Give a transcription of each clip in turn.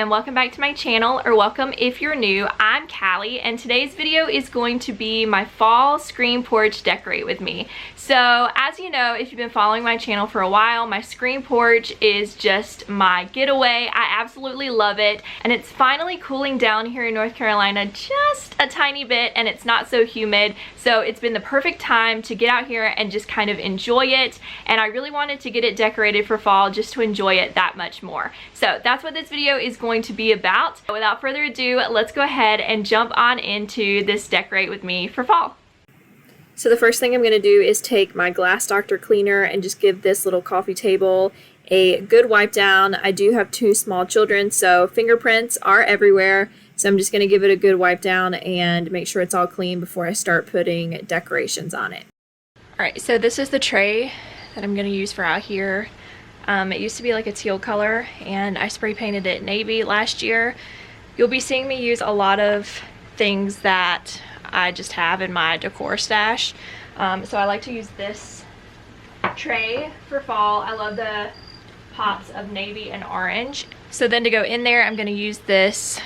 and welcome back to my channel, or welcome if you're new. I'm Callie, and today's video is going to be my fall screen porch decorate with me. So as you know, if you've been following my channel for a while, my screen porch is just my getaway. I absolutely love it, and it's finally cooling down here in North Carolina just a tiny bit, and it's not so humid, so it's been the perfect time to get out here and just kind of enjoy it. And I really wanted to get it decorated for fall just to enjoy it that much more. So that's what this video is going to be about. Without further ado, let's go ahead and jump on into this decorate with me for fall. So the first thing I'm going to do is take my Glass Doctor cleaner and just give this little coffee table a good wipe down. I do have two small children, so fingerprints are everywhere. So I'm just going to give it a good wipe down and make sure it's all clean before I start putting decorations on it. Alright, so this is the tray that I'm going to use for out here. It used to be like a teal color, and I spray painted it navy last year. You'll be seeing me use a lot of things that I just have in my decor stash. So I like to use this tray for fall. I love the pops of navy and orange. So then to go in there, I'm going to use this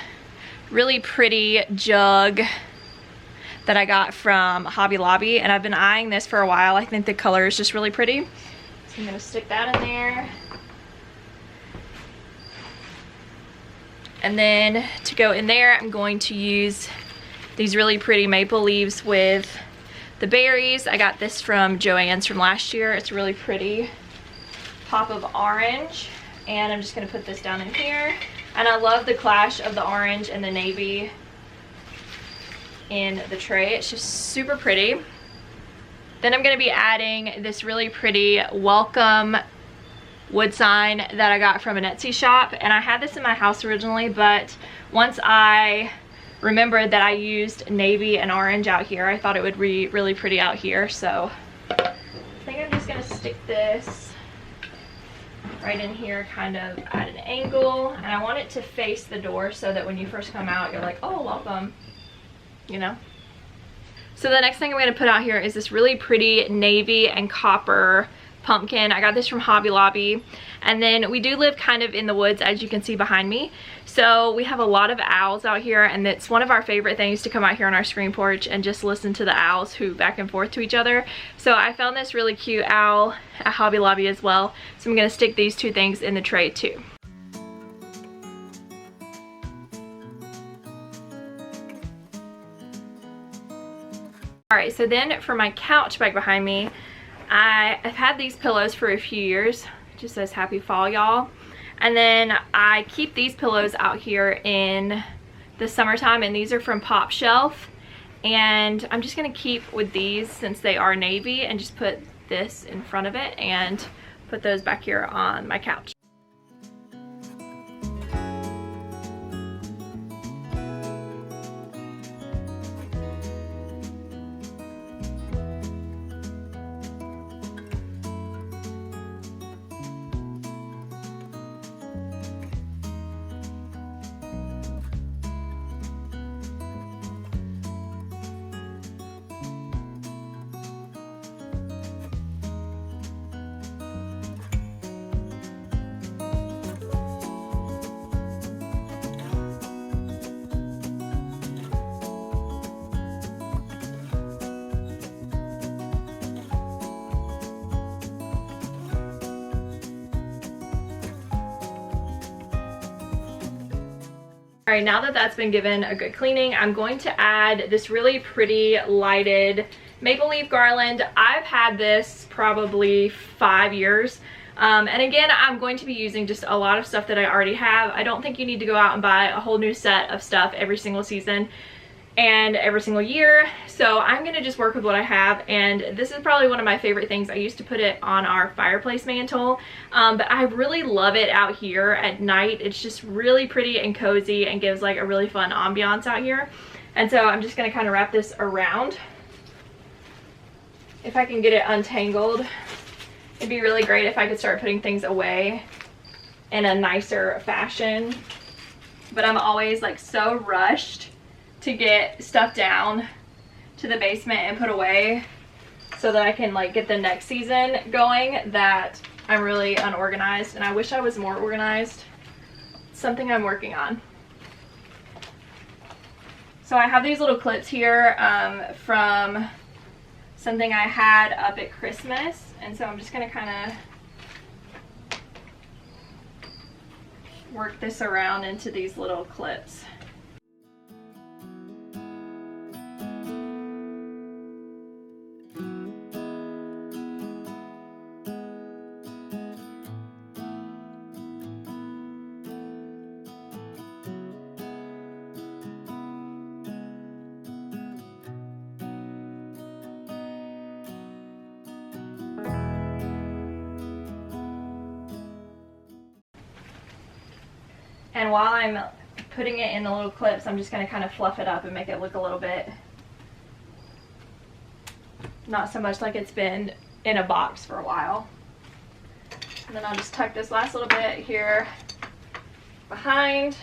really pretty jug that I got from Hobby Lobby, and I've been eyeing this for a while. I think the color is just really pretty. So I'm going to stick that in there. And then to go in there, I'm going to use these really pretty maple leaves with the berries. I got this from Joann's from last year. It's a really pretty pop of orange. And I'm just going to put this down in here. And I love the clash of the orange and the navy in the tray. It's just super pretty. Then I'm going to be adding this really pretty welcome wood sign that I got from an Etsy shop, and I had this in my house originally, but once I remembered that I used navy and orange out here, I thought it would be really pretty out here. So I think I'm just going to stick this right in here, kind of at an angle, and I want it to face the door so that when you first come out, you're like, oh, welcome, you know. So the next thing I'm going to put out here is this really pretty navy and copper pumpkin. I got this from Hobby Lobby. And then we do live kind of in the woods, as you can see behind me. So we have a lot of owls out here, and it's one of our favorite things to come out here on our screen porch and just listen to the owls hoot back and forth to each other. So I found this really cute owl at Hobby Lobby as well. So I'm going to stick these two things in the tray too. Alright, so then for my couch back behind me, I've had these pillows for a few years. It just says happy fall, y'all. And then I keep these pillows out here in the summertime, and these are from Pop Shelf. And I'm just going to keep with these since they are navy, and just put this in front of it and put those back here on my couch. Alright, now that that's been given a good cleaning, I'm going to add this really pretty lighted maple leaf garland. I've had this probably 5 years. And again, I'm going to be using just a lot of stuff that I already have. I don't think you need to go out and buy a whole new set of stuff every single season and every single year. So I'm going to just work with what I have, and this is probably one of my favorite things. I used to put it on our fireplace mantle, but I really love it out here at night. It's just really pretty and cozy and gives like a really fun ambiance out here. And so I'm just going to kind of wrap this around. If I can get it untangled, it'd be really great if I could start putting things away in a nicer fashion. But I'm always like so rushed to get stuff down to the basement and put away so that I can like get the next season going that I'm really unorganized, and I wish I was more organized. something I'm working on. So I have these little clips here from something I had up at Christmas, and so I'm just gonna kind of work this around into these little clips. And while I'm putting it in the little clips, I'm just going to kind of fluff it up and make it look a little bit, not so much like it's been in a box for a while. And then I'll just tuck this last little bit here behind.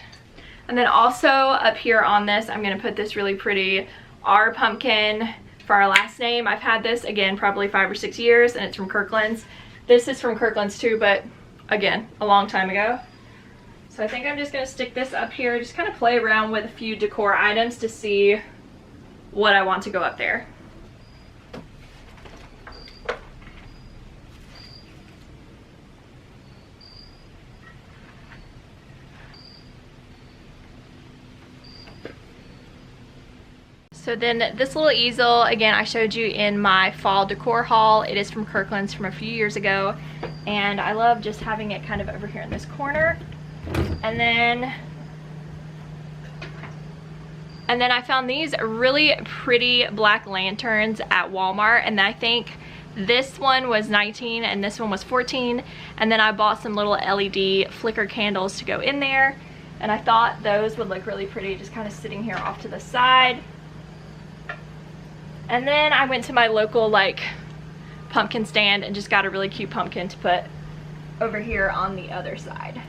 And then also up here on this, I'm going to put this really pretty R pumpkin for our last name. I've had this, again, probably 5 or 6 years, and it's from Kirkland's. This is from Kirkland's too, but again, a long time ago. So I think I'm just going to stick this up here, just kind of play around with a few decor items to see what I want to go up there. So then this little easel, again, I showed you in my fall decor haul. It is from Kirkland's from a few years ago, and I love just having it kind of over here in this corner. And then I found these really pretty black lanterns at Walmart, and I think this one was $19 and this one was $14. And then I bought some little LED flicker candles to go in there, and I thought those would look really pretty just kind of sitting here off to the side. And then I went to my local like pumpkin stand and just got a really cute pumpkin to put over here on the other side.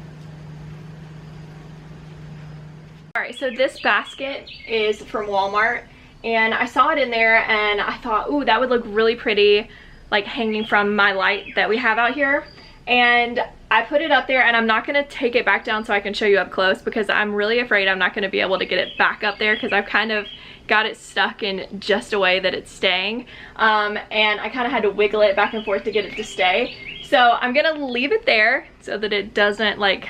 Alright, so this basket is from Walmart, and I saw it in there and I thought, ooh, that would look really pretty like hanging from my light that we have out here. And I put it up there, and I'm not going to take it back down so I can show you up close because I'm really afraid I'm not going to be able to get it back up there because I've kind of got it stuck in just a way that it's staying. And I kind of had to wiggle it back and forth to get it to stay. So I'm going to leave it there so that it doesn't like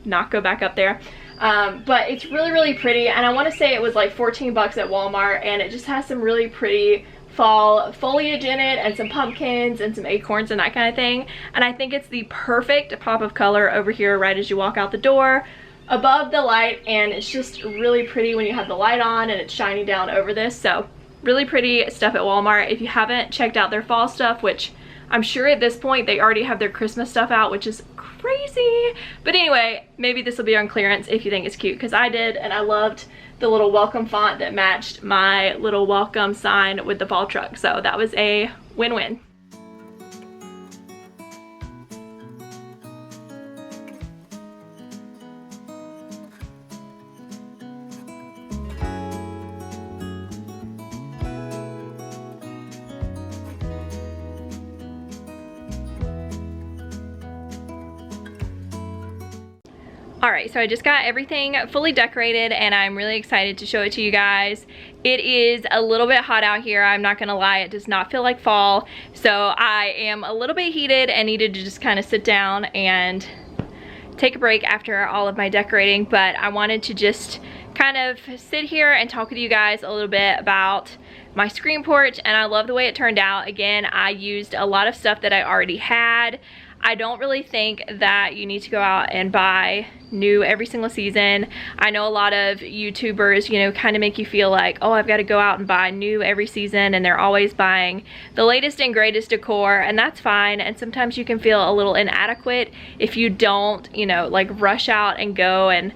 not go back up there. But it's really, really pretty, and I want to say it was like 14 bucks at Walmart, and it just has some really pretty fall foliage in it and some pumpkins and some acorns and that kind of thing. And I think it's the perfect pop of color over here right as you walk out the door above the light, and it's just really pretty when you have the light on and it's shining down over this. So really pretty stuff at Walmart. If you haven't checked out their fall stuff, which I'm sure at this point they already have their Christmas stuff out, which is crazy. But anyway, maybe this will be on clearance if you think it's cute, because I did, and I loved the little welcome font that matched my little welcome sign with the fall truck. So that was a win-win. Alright, so I just got everything fully decorated, and I'm really excited to show it to you guys. It is a little bit hot out here, I'm not gonna lie, it does not feel like fall. So I am a little bit heated and needed to just kind of sit down and take a break after all of my decorating, but I wanted to just kind of sit here and talk with you guys a little bit about my screen porch, and I love the way it turned out. Again, I used a lot of stuff that I already had. I don't really think that you need to go out and buy new every single season. I know a lot of YouTubers, you know, kind of make you feel like, oh, I've got to go out and buy new every season, and they're always buying the latest and greatest decor, and that's fine. And sometimes you can feel a little inadequate if you don't, you know, like rush out and go and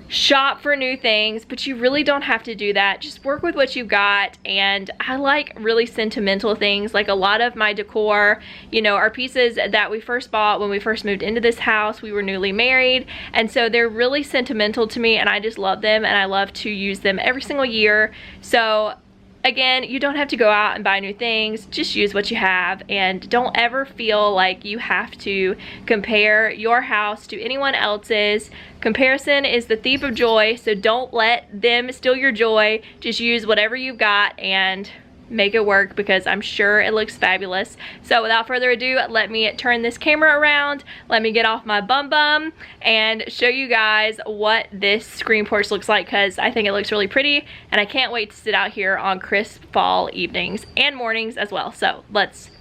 shop for new things, but you really don't have to do that. Just work with what you got. And I like really sentimental things. Like a lot of my decor, you know, are pieces that we first bought when we first moved into this house. We were newly married, and so they're really sentimental to me, and I just love them, and I love to use them every single year. So again, you don't have to go out and buy new things. Just use what you have, and don't ever feel like you have to compare your house to anyone else's. Comparison is the thief of joy, so don't let them steal your joy. Just use whatever you've got and make it work, because I'm sure it looks fabulous. So without further ado, let me turn this camera around, let me get off my bum and show you guys what this screen porch looks like, because I think it looks really pretty and I can't wait to sit out here on crisp fall evenings and mornings as well. So let's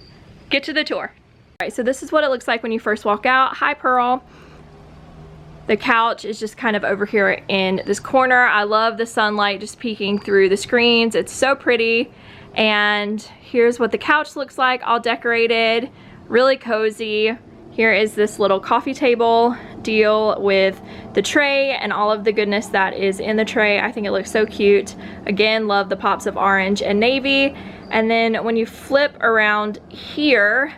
get to the tour. All right, so this is what it looks like when you first walk out. Hi, Pearl. The couch is just kind of over here in this corner. I love the sunlight just peeking through the screens. It's so pretty. And here's what the couch looks like, all decorated, really cozy. Here is this little coffee table deal with the tray and all of the goodness that is in the tray. I think it looks so cute. Again, love the pops of orange and navy. And then when you flip around here,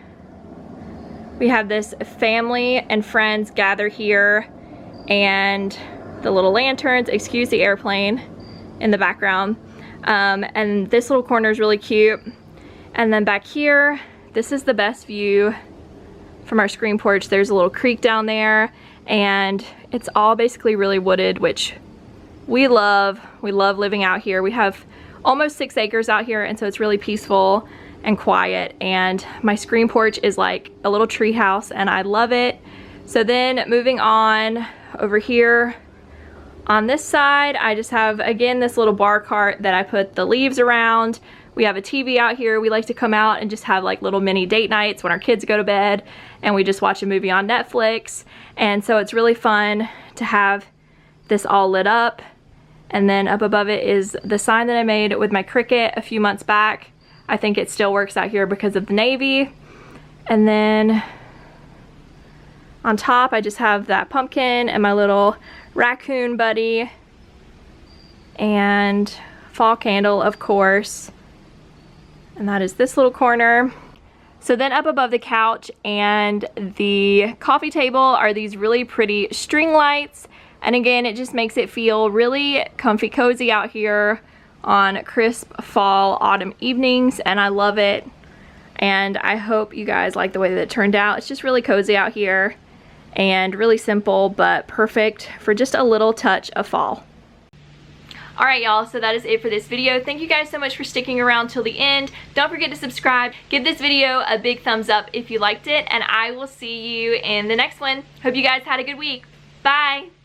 we have this family and friends gather here, and the little lanterns, excuse the airplane in the background. And this little corner is really cute. And then back here, this is the best view from our screen porch. There's a little creek down there, and it's all basically really wooded, which we love. We love living out here. We have almost 6 acres out here, and so it's really peaceful and quiet. And my screen porch is like a little tree house, and I love it. So then moving on over here, on this side, I just have, again, this little bar cart that I put the leaves around. We have a TV out here. We like to come out and just have like little mini date nights when our kids go to bed, and we just watch a movie on Netflix. And so it's really fun to have this all lit up. And then up above it is the sign that I made with my Cricut a few months back. I think it still works out here because of the navy. And then on top, I just have that pumpkin and my little raccoon buddy and fall candle, of course. And that is this little corner. So then up above the couch and the coffee table are these really pretty string lights. And again, it just makes it feel really comfy, cozy out here on crisp fall, autumn evenings, and I love it. And I hope you guys like the way that it turned out. It's just really cozy out here and really simple, but perfect for just a little touch of fall. Alright y'all, so that is it for this video. Thank you guys so much for sticking around till the end. Don't forget to subscribe. Give this video a big thumbs up if you liked it, and I will see you in the next one. Hope you guys had a good week. Bye!